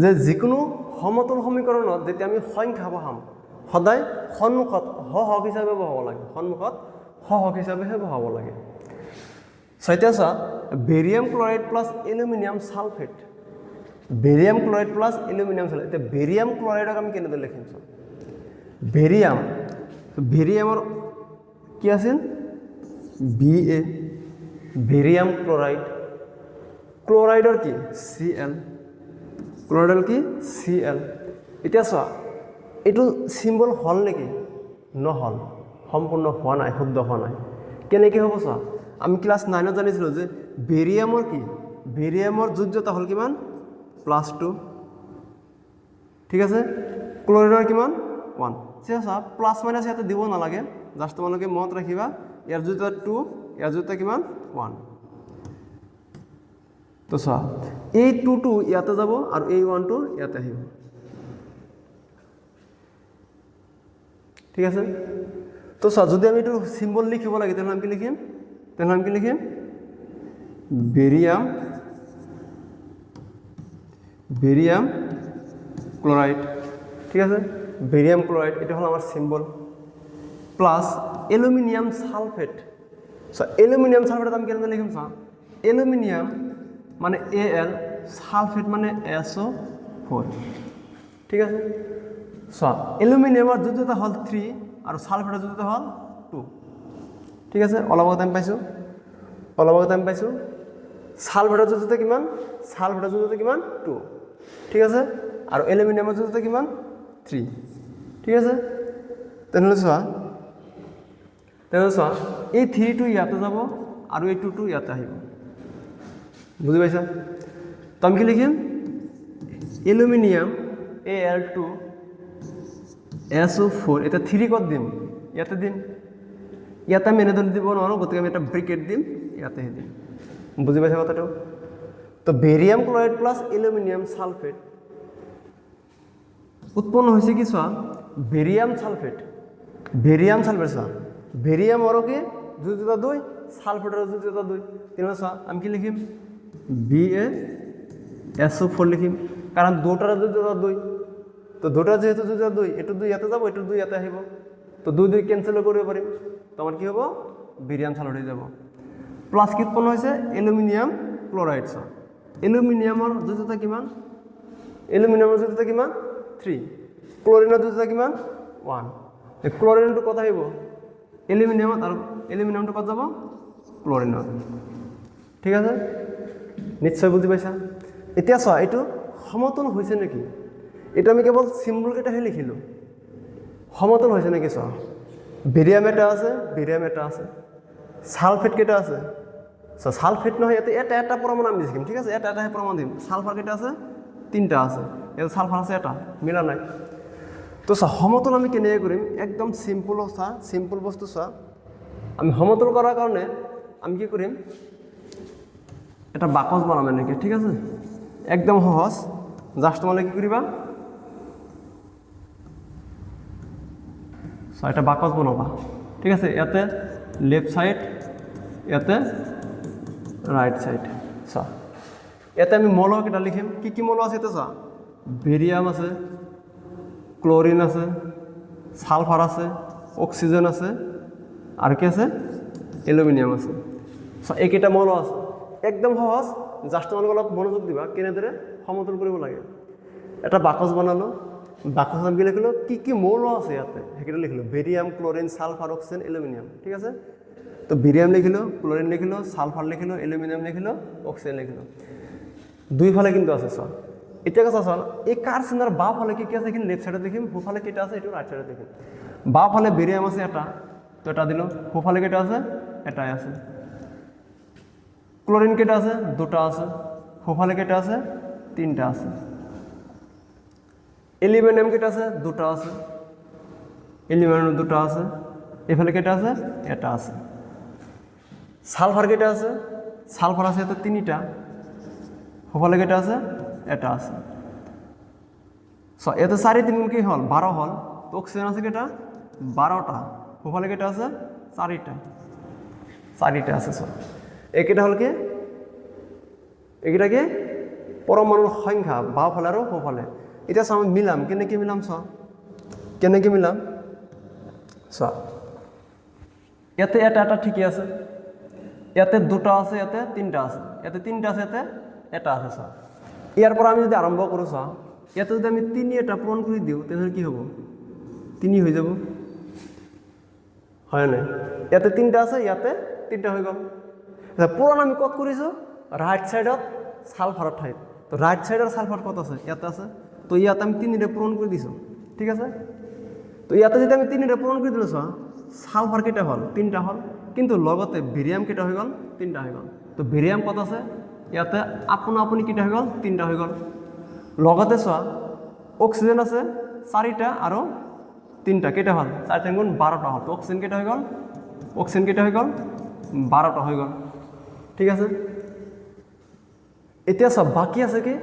যে যিকোনো সমতল সমীকৰণত যেতিয়া আমি সংখ্যা বহাম সদায় সন্মুখত হহক হিচাপে বহাব লাগে সন্মুখত হহক হিচাপেহে বহাব লাগে এতিয়া চা barium chloride plus aluminium sulphate barium chloride plus aluminium sulphate এতিয়া বেৰিয়াম ক্লৰাইডক আমি কেনেদৰে লিখিম বেৰিয়ামৰ কি আছিল BA বেৰিয়াম ক্লৰাইড ক্লৰাইডৰ কি Cl ক্লৰাইডৰ কি Cl এতিয়া চোৱা এইটো সিম্বল হল নেকি নহল সম্পূৰ্ণ হোৱা নাই শুদ্ধ হোৱা নাই কেনেকৈ হ'ব চোৱা আমি ক্লাস 9 ত জানিছিলো যে বেৰিয়ামৰ কি বেৰিয়ামৰ যোজ্যতা হল কিমান +2 ঠিক আছে ক্লৰাইডৰ কিমান 1 চা প্লাস মাইনাস ইয়াতে দিব নালাগে জাস্ট তোমালোকে মনত ৰাখিবা ইয়াৰ যোজ্যতা 2 ইয়াৰ যোজ্যতা কিমান 1 তো চা এই 2 ইয়াতে যাব আৰু এই 1 ইয়াতে আহিব ঠিক আছে তো চা যদি আমি এইটো সিম্বল লিখিব লাগে তেনে আমি কি লিখিম বেৰিয়াম ক্লৰাইড ঠিক আছে বেৰিয়াম ক্লৰাইড এটা হল আমাৰ symbol plus aluminium sulphate so aluminium sulphate আমি কেনেদৰে লিখিম চা এলুমিনিয়াম মানে Al সালফেট মানে SO4 ঠিক আছে সো এলুমিনিয়ামৰ যোজ্যতা হল 3 আৰু সালফেটৰ যোজ্যতা হল 2 ঠিক আছে অলপ আগতে আমি পাইছো সালফেটৰ যোজ্যতা কিমান 2 ঠিক আছে আৰু এলুমিনিয়ামৰ যোজ্যতা কিমান 3 ঠিক আছে তেনেহ'লে চোৱা এই 3 টো ইয়াতে যাব আৰু এই 2 টো ইয়াতে আহিব বুজি পাইছা তো আমি কি লিখিম এলুমিনিয়াম Al2 SO4 এটা 3 কত দিম ইয়াতে আমি এনেদৰে দিব নোৱাৰো গতিকে আমি এটা ব্ৰেকেট দিম ইয়াতে দিম বুজি পাইছা কথাটো তো barium chloride plus aluminium sulphate উৎপন্ন হৈছে কি চোৱা বেৰিয়াম সালফেট চোৱা বেৰিয়ামৰ কি যোজ্যতা 2 সালফেটৰ যোজ্যতা 2 তেনে চোৱা আমি কি লিখিম BaSO4 লিখিম কাৰণ দুটাৰ যোজ্যতা 2 তো দুটা যেহেতু যোজ্যতা 2 এটো 2 ইয়াতে যাব এটো 2 ইয়াতে আহিব তো 2 ক্যান্সেল কৰিব পাৰিম তো আমাৰ কি হ'ব বেৰিয়াম সালফেট হৈ যাব প্লাস কি উৎপন্ন হৈছে এলুমিনিয়াম ক্লৰাইড চোৱা এলুমিনিয়ামৰ যোজ্যতা কিমান 3 ক্লোৰিনৰ যোজ্যতা কিমান 1 ক্লোৰিনটো কত আহিব এলুমিনিয়ামত আৰু এলুমিনিয়ামটো কত যাব ক্লোৰিনত ঠিক আছে নিশ্চয় বুজি পাইছা এতিয়া চোৱা এইটো সমতল হৈছে নেকি এটা আমি কেৱল সিম্বল কেইটাহে লিখিলো সমতল হৈছে নেকি চোৱা বেৰিয়াম এটা আছে সালফেট কেইটা আছে সো সালফেট নহয় এটা পৰমাণু আমি লিখিম ঠিক আছে এটাহে পৰমাণু দিম সালফাৰ কেইটা আছে 3টা আছে এটা সালফাৰ আছে এটা মিলা নাই তো সমতল আমি কেনেকৈ কৰিম একদম সিম্পল বস্তু চোৱা আমি সমতল কৰাৰ কাৰণে আমি কি কৰিম এটা বাকস বনাম এনেকৈ ঠিক আছে একদম সহজ জাস্ট তোমালোকে কি কৰিবা এটা বাকস বনাবা ঠিক আছে ইয়াতে লেফট সাইড ইয়াতে রাইট সাইড চা ইয়াতে আমি মৌল কেইটা লিখিম কি মৌল আছে এটা চা বেৰিয়াম আছে ক্লোৰিন আছে সালফাৰ আছে অক্সিজেন আছে আৰু কি আছে এলুমিনিয়াম আছে চা এইকেইটা মৌল আছে একদম সহজ জাস্ট তোমালোকে অলপ মনোযোগ দিবা কেনেদৰে সমতল কৰিব লাগে এটা বাকস বনালো বাকস আমি লিখিলো কি মৌল আছে ইয়াতে সেইকেইটা লিখিলো barium chlorine sulphur oxygen aluminium ঠিক আছে তো বেৰিয়াম লিখিলো ক্লোৰিন লিখিলো সালফাৰ লিখিলো এলুমিনিয়াম লিখিলো অক্সিজেন লিখিলো দুইফালে কিন্তু আছে চোৱা এতিয়া কথা চোৱা এই কাৰ চিনাৰ বাওঁফালে কি আছে কিন্তু লেফট সাইডত দেখিম সোঁফালে কেইটা আছে এইটো ৰাইট সাইডত দেখিম বাওঁফালে বেৰিয়াম আছে এটা তো এটা দিলো সোঁফালে কেইটা আছে এটাই আছে ক্লোৰিন কেইটা আছে দুটা আছে সোঁফালে কেইটা আছে 3টা আছে এলুমিনিয়াম কেইটা আছে দুটা আছে এলুমিনিয়াম দুটা আছে এফালে কেইটা আছে এটা আছে সালফার কেইটা আছে সালফার আছে তো 3টা সোঁফালে কেইটা আছে এটা আছে সো এতে 4 3 কি হল 12 হল তো অক্সিজেন আছে কেইটা 12টা সোঁফালে কেইটা আছে 4টা আছে সো এইকেইটা হল কি এইকেইটা কি পৰমাণুৰ সংখ্যা বাওঁফালে আৰু সোঁফালে এতিয়া চাওঁ আমি মিলাম কেনেকৈ মিলাম চোৱা কেনেকৈ মিলাম চোৱা ইয়াতে এটা ঠিকই আছে ইয়াতে দুটা আছে ইয়াতে তিনিটা আছে ইয়াতে তিনিটা আছে ইয়াতে এটা আছে চোৱা ইয়াৰ পৰা আমি যদি আৰম্ভ কৰোঁ চোৱা ইয়াতে যদি আমি 3 এটা পূৰণ কৰি দিওঁ তেনেহ'লে কি হ'ব 3 হৈ যাব হয় নাই ইয়াতে তিনিটা আছে ইয়াতে তিনিটা হৈ গ'ল পূৰণ আমি ক'ত কৰিছোঁ ৰাইট ছাইডত ছালফাৰৰ ঠাইত তো ৰাইট ছাইডৰ ছালফাৰ ক'ত আছে ইয়াতে আছে তো ইয়াতে আমি 3 পূৰণ কৰি দিছোঁ ঠিক আছে তো ইয়াতে যদি আমি 3 পূৰণ কৰি দিলোঁ চোৱা ছালফাৰ কেইটা হ'ল 3টা হ'ল কিন্তু লগতে বেৰিয়াম কেইটা হৈ গ'ল 3টা হৈ গ'ল তো বেৰিয়াম ক'ত আছে ইয়াতে আপুনি কেইটা হৈ গ'ল 3টা হৈ গ'ল লগতে চোৱা অক্সিজেন আছে 4টা আৰু 3টা কেইটা হ'ল 4 গুণ 12টা হ'ল তো অক্সিজেন কেইটা হৈ গ'ল 12টা হৈ গ'ল ঠিক আছে এতিয়া চোৱা বাকী আছে কি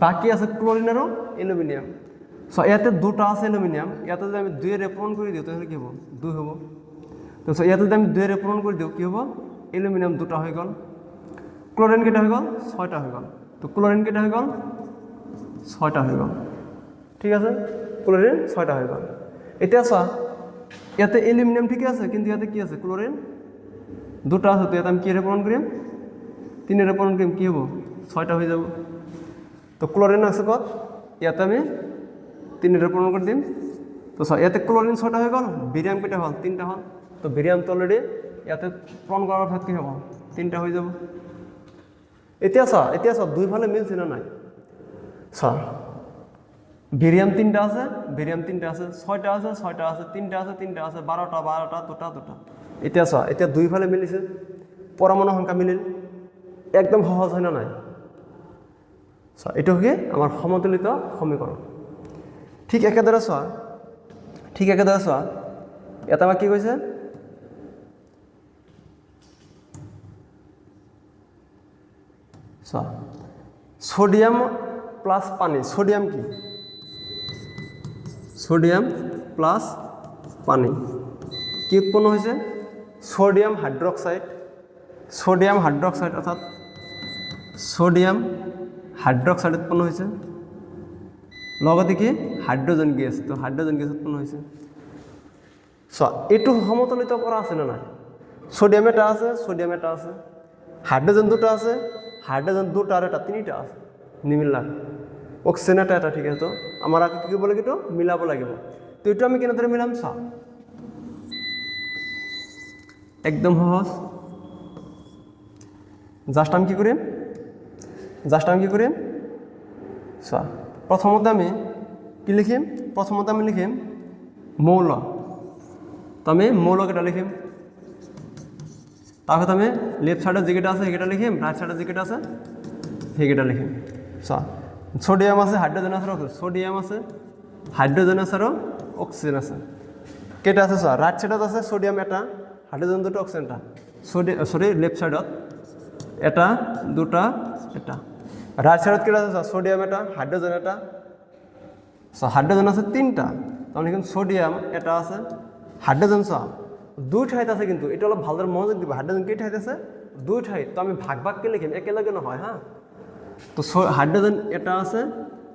বাকী আছে ক্লোৰিন আৰু এলুমিনিয়াম চোৱা ইয়াতে দুটা আছে এলুমিনিয়াম ইয়াতে যদি আমি 2 পূৰণ কৰি দিওঁ তেনেহ'লে কি হ'ব 2 হ'ব তো ইয়াতে যদি আমি 2 পূৰণ কৰি দিওঁ কি হ'ব এলুমিনিয়াম দুটা হৈ গ'ল ক্লোৰিন কেইটা হৈ গ'ল 6টা হৈ গ'ল তো ক্লোৰিন কেইটা হৈ গ'ল 6টা হৈ গ'ল ঠিক আছে ক্লোৰিন 6টা হৈ গ'ল এতিয়া চোৱা ইয়াতে এলুমিনিয়াম ঠিকই আছে কিন্তু ইয়াতে কি আছে ক্লোৰিন দুটা আছে তো ইয়াতে আমি কি পূৰণ কৰিম 3 পূৰণ কৰিম কি হ'ব 6টা হৈ যাব তো ক্লোৰিন আছে ক'ত ইয়াতে আমি 3 পূৰণ কৰি দিম তো চোৱা ইয়াতে ক্লোৰিন 6টা হৈ গ'ল বেৰিয়াম কেইটা হ'ল 3টা হ'ল তো বেৰিয়ামটো অলৰেডি ইয়াতে পূৰণ কৰাৰ অৰ্থত কি হ'ব 3টা হৈ যাব এতিয়া চোৱা দুইফালে মিলছে না নাই চোৱা বেৰিয়াম 3টা আছে 6টা আছে 3টা আছে 12টা 2টা এতিয়া চোৱা এতিয়া দুইফালে মিলিছে পৰমাণু সংখ্যা মিলিল একদম সহজ হয় না নাই চোৱা এইটো কি আমাৰ সমতুলিত সমীকৰণ ঠিক একেদৰে চোৱা ইয়াত আমাক কি কৈছে চোৱা সোডিয়াম প্লাছ পানী সোডিয়াম কি সোডিয়াম প্লাছ পানী কি উৎপন্ন হৈছে সোডিয়াম হাইড্ৰক্সাইড অৰ্থাৎ সোডিয়াম হাইড্ৰক্সাইড উৎপন্ন হৈছে লগতে কি হাইড্ৰজেন গেছ তো হাইড্ৰজেন গেছ উৎপন্ন হৈছে চোৱা এইটো সমতুলিত কৰা আছে না নাই সোডিয়াম এটা আছে হাইড্ৰজেন দুটা আছে আৰু এটা 3টা আছে নিমিলা অক্সিজেন এটা ঠিক আছে তো আমাৰ কি কৰিব লাগিব তো মিলাব লাগিব তো এইটো আমি কেনেদৰে মিলাম চাওঁ একদম সহজ জাষ্ট আমি কি কৰিম চোৱা প্ৰথমতে আমি কি লিখিম মৌল তো আমি মৌলকেইটা লিখিম তাৰপিছত আমি লেফ্ট সাইডত যিকেইটা আছে সেইকেইটা লিখিম ৰাইট সাইডত যিকেইটা আছে সেইকেইটা লিখিম চোৱা সোডিয়াম আছে হাইড্ৰজেন আছে আৰু অক্সিজেন আছে কেইটা আছে চোৱা ৰাইট সাইডত আছে সোডিয়াম এটা হাইড্ৰজেন দুটা অক্সিজেন এটা লেফ্ট সাইডত এটা দুটা এটা ৰাইট সাইডত কেইটা আছে চোৱা সোডিয়াম এটা হাইড্ৰজেন এটা চোৱা হাইড্ৰজেন আছে 3টা তাৰমানে কিন্তু সোডিয়াম এটা আছে হাইড্ৰজেন চোৱা 2 ঠাইত আছে কিন্তু এটা অলপ ভালদৰে মনোযোগ দিব হাইড্ৰজেন কেই ঠাইত আছে 2 ঠাইত তো আমি ভাগকে লিখিম একেলগে নহয় হা তো হাইড্ৰজেন এটা আছে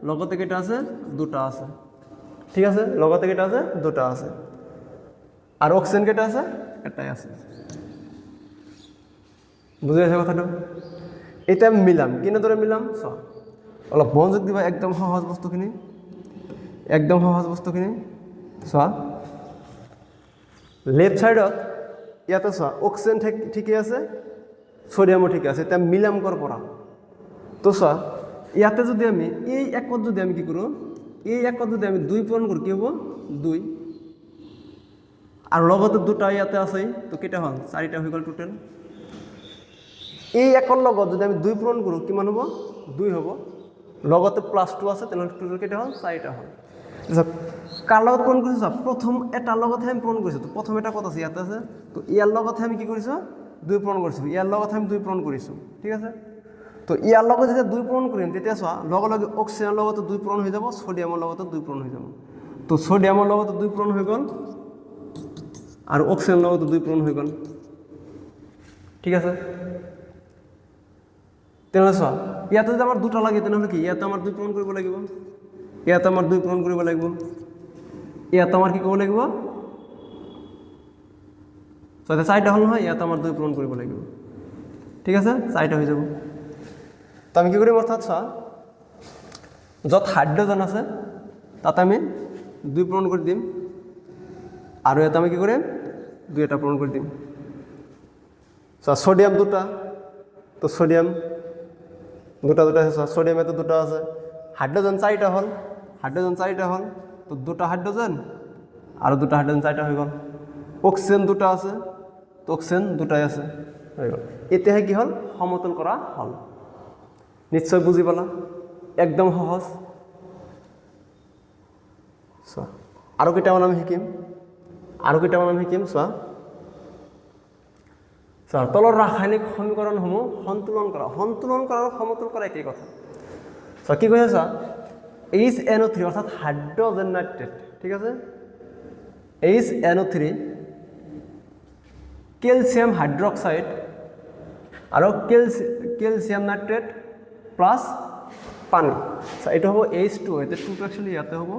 লগতে কেইটা আছে 2টা আছে ঠিক আছে লগতে কেইটা আছে 2টা আছে আৰু অক্সিজেন কেইটা আছে এটাই আছে বুজি পাইছা কথাটো এটা মিলাম কেনেদৰে মিলাম চোৱা অলপ মনোযোগ দিবা একদম সহজ বস্তুখিনি চোৱা লেফ্ট সাইডত ইয়াতে চোৱা অক্সিজেন ঠিকই আছে সোডিয়ামো ঠিকই আছে এতিয়া মিলাম কৰ পৰা তো চোৱা ইয়াতে যদি আমি এই একত যদি আমি কি কৰোঁ এই একত যদি আমি 2 পূৰণ কৰোঁ কি হ'ব 2 আৰু লগতে 2টা ইয়াতে আছে তো কেইটা হ'ল 4টা হৈ গ'ল টোটেল এই একৰ লগত যদি আমি 2 পূৰণ কৰোঁ কিমান হ'ব 2 হ'ব লগতে +2 আছে তেনেহ'লে টোটেল কেইটা হ'ল 4টা হ'ল কাৰ লগত পূৰণ কৰিছোঁ চোৱা প্ৰথম এটাৰ লগতহে আমি পূৰণ কৰিছোঁ তো প্ৰথম এটা ক'ত আছে ইয়াতে আছে তো ইয়াৰ লগতহে আমি কি কৰিছোঁ 2 পূৰণ কৰিছোঁ ইয়াৰ লগতহে আমি 2 পূৰণ কৰিছোঁ ঠিক আছে তো ইয়াৰ লগত যেতিয়া 2 পূৰণ কৰিম তেতিয়া চোৱা লগে অক্সিজেনৰ লগতো 2 পূৰণ হৈ যাব সোডিয়ামৰ লগতো 2 পূৰণ হৈ যাব তো সোডিয়ামৰ লগতো 2 পূৰণ হৈ গ'ল আৰু অক্সিজেনৰ লগতো 2 পূৰণ হৈ গ'ল ঠিক আছে তেনেহ'লে চোৱা ইয়াতে যদি আমাৰ দুটা লাগে তেনেহ'লে কি ইয়াতে আমাৰ 2 পূৰণ কৰিব লাগিব ইয়াতে আমাৰ 2 পূৰণ কৰিব লাগিব ইয়াতে আমাৰ কি কৰিব লাগিব সো এটা 4টা হল নহয় ইয়াতে আমাৰ 2 পূৰণ কৰিব লাগিব ঠিক আছে 4টা হৈ যাব তো আমি কি কৰিম অৰ্থাৎ চোৱা য'ত হাইড্ৰজেন আছে তাত আমি 2 পূৰণ কৰি দিম আৰু এটা আমি কি কৰিম 2 এটা পূৰণ কৰি দিম সো সোডিয়াম দুটা তো সোডিয়াম দুটা আছে সোডিয়াম এত দুটা আছে হাইড্রোজেন 4টা হল হাইড্রোজেন 4টা হল তো দুটা হাইড্রোজেন আর দুটা হাইড্রোজেন 4টা হয়ে গেল অক্সিজেন দুটা আছে তো অক্সিজেন দুটাই আছে হয়ে গেল এতে কি হল সমতল করা হল নিশ্চয় বুঝি পালা একদম সহজ সো আৰু কেইটামান আমি শিকিম চোৱা স্যাৰ তলৰ ৰাসায়নিক সমীকৰণসমূহ সন্তুলন কৰা আৰু সমতুল কৰা একেই কথা স্যাৰ কি কৈছে চোৱা HNO3 অৰ্থাৎ হাইড্ৰোজেন নাইট্ৰেট ঠিক আছে HNO3 ক্যালসিয়াম হাইড্ৰক্সাইড আৰু ক্যালসিয়াম নাইট্রেট প্লাস পানী স্যার এটা হ'ব H2 এটা 2 টো एक्चुअली ইয়াতে হ'ব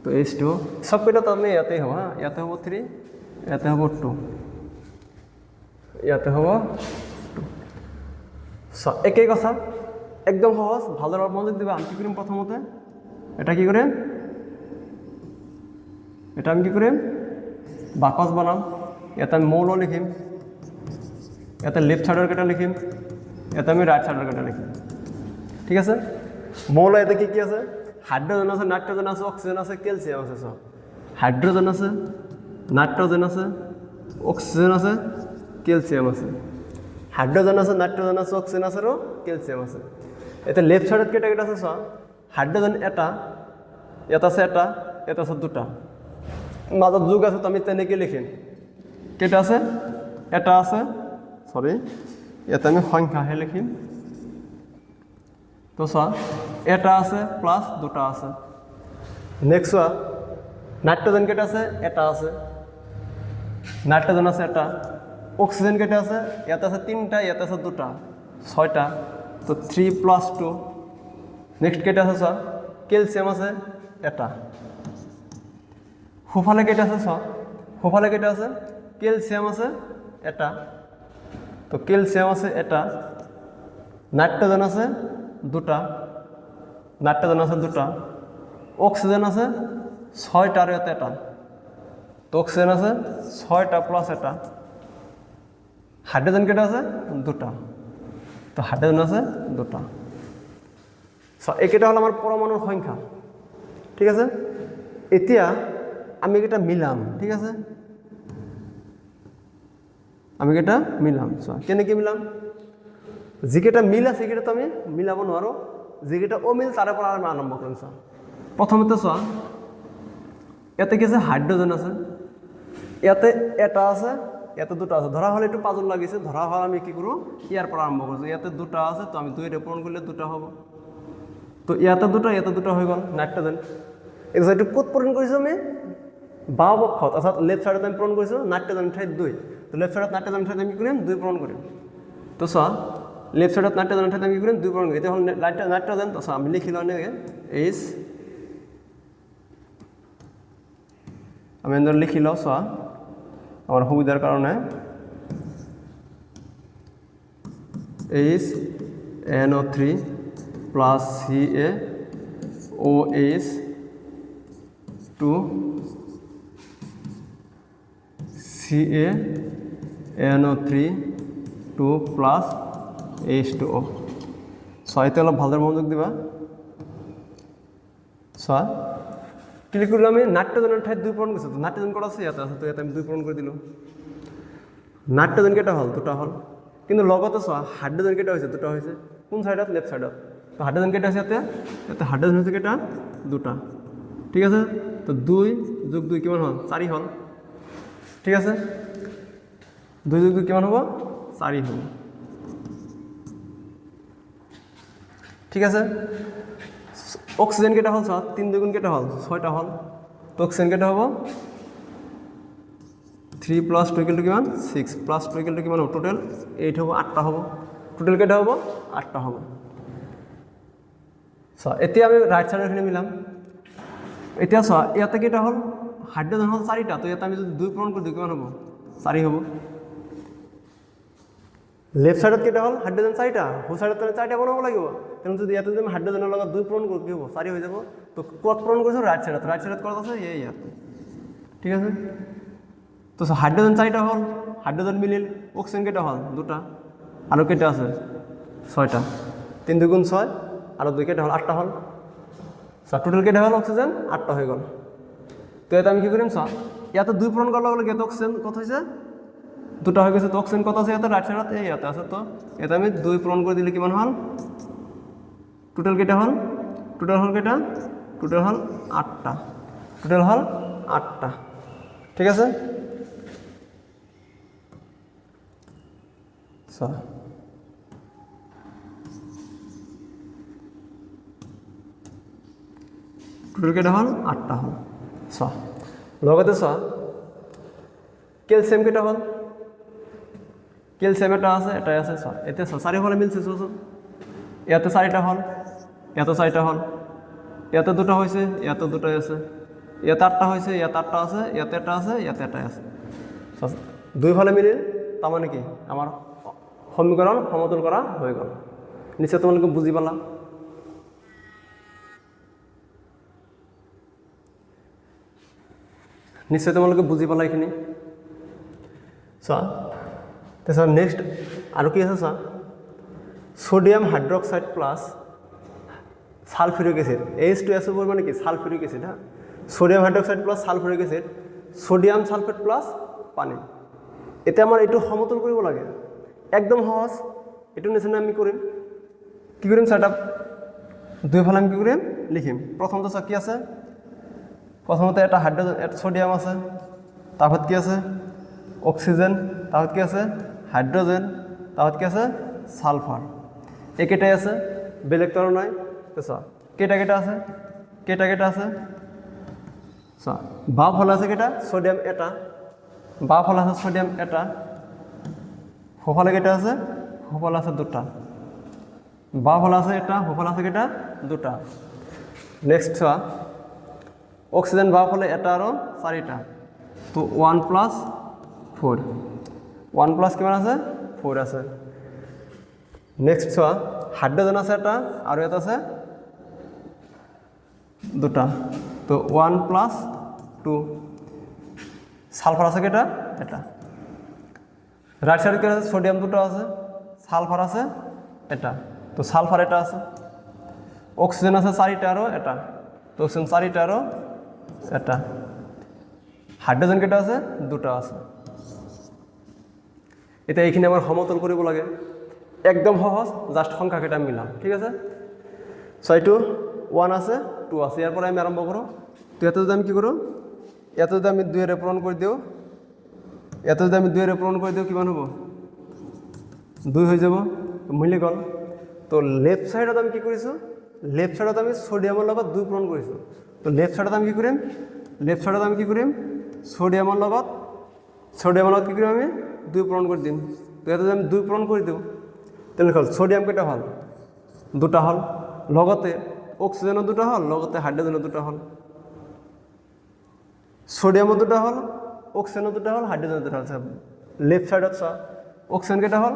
তো H2 সব কেইটা তাৰমানে ইয়াতে হ'ব হা ইয়াতে হ'ব 3 ইয়াতে হ'ব 2 ইয়াতে হ'ব সো একেই কথা একদম সহজ ভালদৰে মনোযোগ দিবা আমি কি কৰিম প্ৰথমতে এটা কি কৰিম এটা আমি কি কৰিম বাকস বনাম এটা মৌল লিখিম এটা লেফট সাইডৰ কেটা লিখিম এটা আমি ৰাইট সাইডৰ কেটা লিখিম ঠিক আছে মৌল এটা কি আছে হাইড্রোজেন আছে নাইট্রোজেন আছে অক্সিজেন আছে ক্যালসিয়াম আছে সব হাইড্রোজেন আছে নাইট্রোজেন আছে অক্সিজেন আছে ক্যালসিয়াম আছে হাইড্রোজেন আছে নাইট্রোজেন আছে অক্সিজেন আছে আৰু ক্যালসিয়াম আছে এটা লেফট সাইডত কেটা আছে সব হাইড্রোজেন এটা আছে দুটা মাজত যোগ আছে তো আমি তেনেকৈ লিখিম কেটা আছে এটা আছে সরি এটা আমি সংখ্যাহে লিখিম তো চোৱা এটা আছে প্লাস দুটা আছে নেক্সট চোৱা নাইট্রোজেন কেটা আছে এটা আছে নাইট্রোজেন আছে এটা অক্সিজেন কেটা আছে ইয়াতে আছে 3টা ইয়াতে আছে 2টা 6টা তো 3 + 2 নেক্সট কেটা আছে চোৱা ক্যালসিয়াম আছে এটা সোফালে কেটা আছে চোৱা সোফালে কেটা আছে ক্যালসিয়াম আছে এটা তো ক্যালসিয়াম আছে এটা নাইট্রোজেন আছে 2টা নাইট্রোজেন আছে 2টা অক্সিজেন আছে 6টা আর এটা তো অক্সিজেন আছে 6টা প্লাস এটা হাইড্রোজেন কেটা আছে 2টা তো হাইড্রোজেন আছে 2টা সো এইকেইটা হল আমার পরমাণুর সংখ্যা ঠিক আছে এতিয়া আমি এটা মিলাম ঠিক আছে আমি এটা মিলাম সো কেনেকৈ মিলাম যিকেইটা মিল আছে সেইকেইটা তো আমি মিলাব নোৱাৰো যিকেইটা অমিল তাৰে পৰা আমি আৰম্ভ কৰিম চোৱা প্ৰথমতে চোৱা ইয়াতে কি আছে হাইড্ৰোজেন আছে ইয়াতে এটা আছে ইয়াতে দুটা আছে ধৰা হল এইটো পাজল লাগিছে ধৰা হল আমি কি কৰোঁ ইয়াৰ পৰা আৰম্ভ কৰিছোঁ ইয়াতে দুটা আছে তো আমি 2 ৰে পূৰণ কৰিলে দুটা হ'ব তো ইয়াতে দুটা হৈ গ'ল নাইট্ৰোজেন এইটো ক'ত পূৰণ কৰিছোঁ আমি বাওঁ পক্ষত অৰ্থাৎ লেফট সাইডত আমি পূৰণ কৰিছোঁ নাইট্ৰোজেন ঠাইত 2 তো লেফট সাইডত নাইট্ৰোজেন ঠাইত আমি কি কৰিম 2 পূৰণ কৰিম তো চোৱা লেফট সাইডত নাইট্ৰোজেন ঠাইত আমি কি কৰিম 2 পূৰণ কৰিম এতিয়া হ'ল নাইট্ৰোজেন তো চোৱা আমি লিখি লওঁ এনেকৈ আমি এনেদৰে লিখি লওঁ চোৱা আমাৰ সুবিধাৰ কাৰণে HNO3 plus CaOH2 CaNO3 2 plus H2O ছয়তে অলপ ভালদৰে মনোযোগ দিবা ছয় ক্লিক করলে আমি নাইট্রোজেনের ঠাইত 2 পূরণ করছি তো নাইট্রোজেন কটা আছে ইয়াতে আছে তো ইয়াতে আমি 2 পূরণ করে দিলাম নাইট্রোজেন কেটা হল 2টা হল কিন্তু লগতে চোৱা হাইড্রোজেন কেটা হয়েছে 2টা হয়েছে কোন সাইডত লেফট সাইডত তো হাইড্রোজেন কেটা আছে ইয়াতে হাইড্রোজেন হয়েছে কেটা 2টা ঠিক আছে তো 2 যোগ 2 কিমান হল 4 হল ঠিক আছে 2 যোগ 2 কিমান হব 4 হল ঠিক আছে অক্সিজেন কেটা হল 3 দুগুণ কেটা হল 6টা হল তো অক্সিজেন কেটা হব 3 + 2 = কিমান 6 + 2 = কিমান টোটাল 8 হব 8টা হব টোটাল কেটা হব 8টা হব চোৱা এতিয়া আমি ৰাইট চাইডৰখিনি মিলাম এতিয়া চোৱা ইয়াতে কেইটা হ'ল হাইড্ৰজেন হ'ল 4টা তো ইয়াতে আমি যদি 2 পূৰণ কৰি দিওঁ কিমান হ'ব 4 হ'ব লেফট সাইডত কেইটা হ'ল হাইড্রোজেন 4টা হো সাইডত 4টা বনাব লাগিব তেনে যদি ইয়াতে যদি আমি হাইড্ৰোজেনৰ লগত 2 পূৰণ কৰো কি হ'ব 4 হৈ যাব তো ক'ত পূৰণ কৰিছো ৰাইট সাইডত ক'ত আছে এই ইয়াতে ঠিক আছে তো হাইড্রোজেন 4টা হ'ল হাইড্রোজেন মিলিল অক্সিজেন কেইটা হ'ল দুটা আৰু কেইটা আছে 6টা 3 2 6 আৰু 2 কেইটা হ'ল 8টা হ'ল টোটাল কেইটা হ'ল অক্সিজেন 8টা হৈ গ'ল তো এটা আমি কি কৰিম চা ইয়াতে 2 পূৰণ কৰাৰ লগে লগে অক্সিজেন কত হৈছে দুটা হৈ গৈছে তো অক্সিজেন কত আছে ইয়াতে ৰাইট সাইডত এই ইয়াতে আছে তো এটা আমি 2 পূৰণ কৰি দিলে কিমান হ'ল টোটাল কেইটা হ'ল কেইটা টোটাল হ'ল 8টা টোটাল হ'ল 8টা ঠিক আছে সো টোটাল কেইটা হ'ল 8টা হ'ল সো লগতে সো ক্যালসিয়াম কেইটা হ'ল ক্যালসিয়াম এটা আছে এটাই আছে সো এতে চাৰিফালে মিলছে সো ইয়াতে 4টা হ'ল ইয়াতে 4টা হ'ল ইয়াতে দুটা হৈছে ইয়াতে দুটাই আছে ইয়াতে 8টা হৈছে ইয়াতে 8টা আছে ইয়াতে এটা আছে ইয়াতে এটা আছে সো দুইফালে মিলিল তাৰ মানে কি আমাৰ সমীকৰণ সমতুল কৰা হৈ গ'ল নিশ্চয় তোমালোকে বুজি পালা নিশ্চয় তোমালোকে বুজি পালা এইখিনি সো তেছৰ নেক্সট আৰু কি আছে সা sodium hydroxide plus sulphuric acid H2SO4 মানে কি সালফিউরিক অ্যাসিড হ্যাঁ sodium hydroxide plus sulphuric acid sodium sulphate plus পানী এটা আমাৰ এটো সমতুল কৰিব লাগে একদম সহজ এটো নিচিনা আমি কৰিম কি কৰিম সেটআপ দুইফালে আমি কি কৰিম লিখিম প্ৰথমতে কি আছে প্ৰথমতে এটা হাইড্ৰোজেন এটা সোডিয়াম আছে তাৰপিছত কি আছে অক্সিজেন তাৰপিছত কি আছে হাইড্ৰোজেন তাৰপিছত কি আছে সালফার একেটাই আছে বেলেগ তর নাই তো কেটা কেটা আছে বাম ফল আছে কেটা সোডিয়াম এটা বাম ফল আছে সোডিয়াম এটা হোফালে কেটা আছে হোফালে আছে দুটা বাম ফল আছে এটা হোফালে আছে কেটা দুটা নেক্সট অক্সিজেন বাম ফলে এটা আর 4টা তো 1 + 4 1 প্লাস কিমান আছে 4 আছে নেক্সট হাইড্রোজেন আছে এটা আর এটা আছে দুটা তো 1 + 2 সালফার আছে কেটা এটা রাইট সাইডে আছে সোডিয়াম দুটো আছে সালফার আছে এটা তো সালফার এটা আছে অক্সিজেন আছে 4টা আর এটা তো অক্সিজেন 4টা আর এটা হাইড্রোজেন কেটা আছে দুটো আছে এটা এইখিনি আমাৰ সমতুল কৰিব লাগে একদম সহজ জাস্ট সংখ্যা কেটা মিলাম ঠিক আছে সো এইটো 1 আছে 2 আছে ইয়াৰ পৰা আমি আৰম্ভ কৰো তো এতে যদি আমি কি কৰো এতে যদি আমি 2 এৰ পূৰণ কৰি দিও এতে যদি আমি 2 এৰ পূৰণ কৰি দিও কিমান হ'ব 2 হৈ যাব মিলি গল তো লেফট সাইডত আমি কি কৰিছো লেফট সাইডত আমি সোডিয়ামৰ লগত 2 পূৰণ কৰিছো তো লেফট সাইডত আমি কি কৰিম সোডিয়ামৰ লগত কি কৰিম আমি 2 পূৰণ কৰি দিম তো এতে যদি আমি 2 পূৰণ কৰি দিও তেনে হল সোডিয়াম কেটা হল দুটা হল লগতে অক্সিজেনও দুটা হল লগতে হাইড্রোজেনও দুটা হল সোডিয়ামও দুটা হল অক্সিজেনও দুটা হল হাইড্রোজেনও দুটা হল লেফট সাইডত অক্সিজেন কেটা হল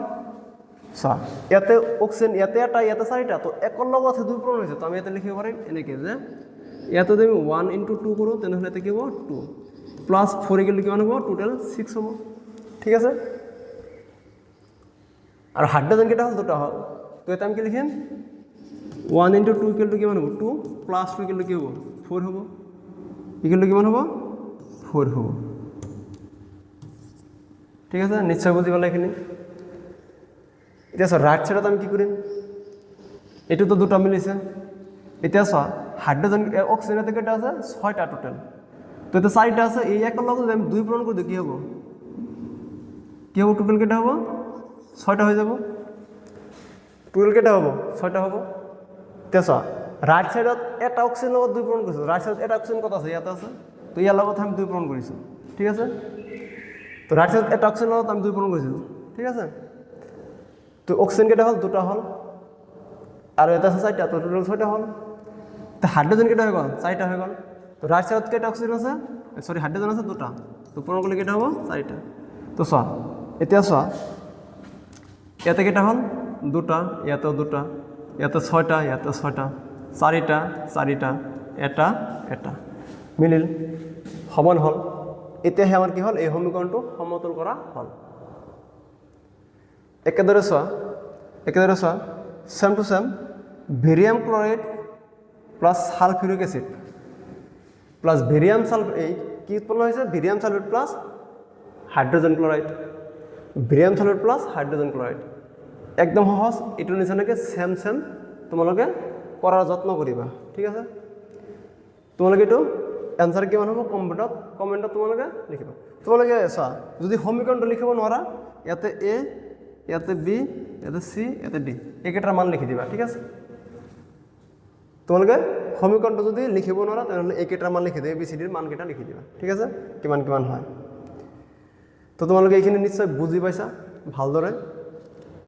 ইয়াতে অক্সিজেন ইয়াতে এটা ইয়াতে 4টা তো একৰ লগত 2 পূৰণ হৈছে তো আমি ইয়াতে লিখিব পাৰিম এনেকৈ যে ইয়াতে যদি আমি 1 × 2 কৰোঁ তেনেহ'লে ইয়াতে কি হ'ব 2 প্লাস 4 গেলে কিমান হ'ব টোটাল 6 হ'ব ঠিক আছে আর হাইড্রোজেন কেটা হল দুটা হল তো এটা আমি কি লিখিম 1 × 2 ইকুয়াল টু কিমান হ'ব 2 প্লাস 2 ইকুয়াল টু কি হ'ব 4 হ'ব ইকুয়াল টু কিমান হ'ব 4 হ'ব ঠিক আছে নিশ্চয় বুজি পালে এইখিনি এতিয়া রাইট সাইডত আমি কি কৰিম এটো তো দুটা মিলিছে এতিয়া হাইড্রোজেন অক্সিজেন কেটা আছে 6টা টোটাল তো এটা 4টা আছে এই একৰ লগত আমি 2 পূৰণ কৰি দিও কি হ'ব টোটাল কেটা হ'ব 6টা হৈ যাব টোটাল কেটা হ'ব 6টা হ'ব তেছা রাইট সাইডত এটা অক্সিজেন লগত 2 পূৰণ কৰিছো ৰাইট সাইডত এটা অক্সিজেন কত আছে ইয়াতে আছে তো ইয়াৰ লগত আমি 2 পূৰণ কৰিছো ঠিক আছে তো ৰাইট সাইডত এটা অক্সিজেন লগত আমি 2 পূৰণ কৰিছো ঠিক আছে তো অক্সিজেন কেটা হল দুটা হল আর এটা আছে 4টা তো টোটাল 6টা হল তো হাইড্রোজেন কেটা হয়ে গেল 4টা হয়ে গেল তো রাইট সাইডত কেটা অক্সিজেন আছে সরি হাইড্রোজেন আছে 2টা তো পূরণ করলে কেটা হবো 4টা তো চোৱা এতিয়া চোৱা ইয়াতে কেটা হল 2টা ইয়াতেও 2টা ইয়াতে 6টা ইয়াতে 6টা 4টা 4টা এটা এটা মিলিল সমান হল এতিয়াহে আমাৰ কি হল এই সমীকৰণটো সমতুল কৰা হল একেদৰে চোৱা same to same barium chloride plus sulphuric acid plus barium sulphate কি উৎপন্ন হয়েছে barium sulphate plus hydrogen chloride barium sulphate plus hydrogen chloride একদম সহজ এটার নিচিনাকে সেম সেম তোমালোকে করার যত্ন করিবা ঠিক আছে তোমালোকে এইটো এনসার কিমান হ'ব কমেন্টত তোমালোকে লিখিবা তোমালোকে চোৱা যদি সমীকৰণটো লিখিব নোৱাৰা ইয়াতে এ ইয়াতে বি ইয়াতে সি ইয়াতে ডি এইকেইটাৰ মান লিখি দিবা ঠিক আছে তোমালোকে সমীকৰণটো যদি লিখিব নোৱাৰা তেতিয়াহ'লে এইকেইটাৰ মান লিখি দিবা ABCD ৰ মানকেইটা লিখি দিবা ঠিক আছে কিমান কিমান হয় তো তোমালোকে এইখিনি নিশ্চয় বুজি পাইছা ভালদৰে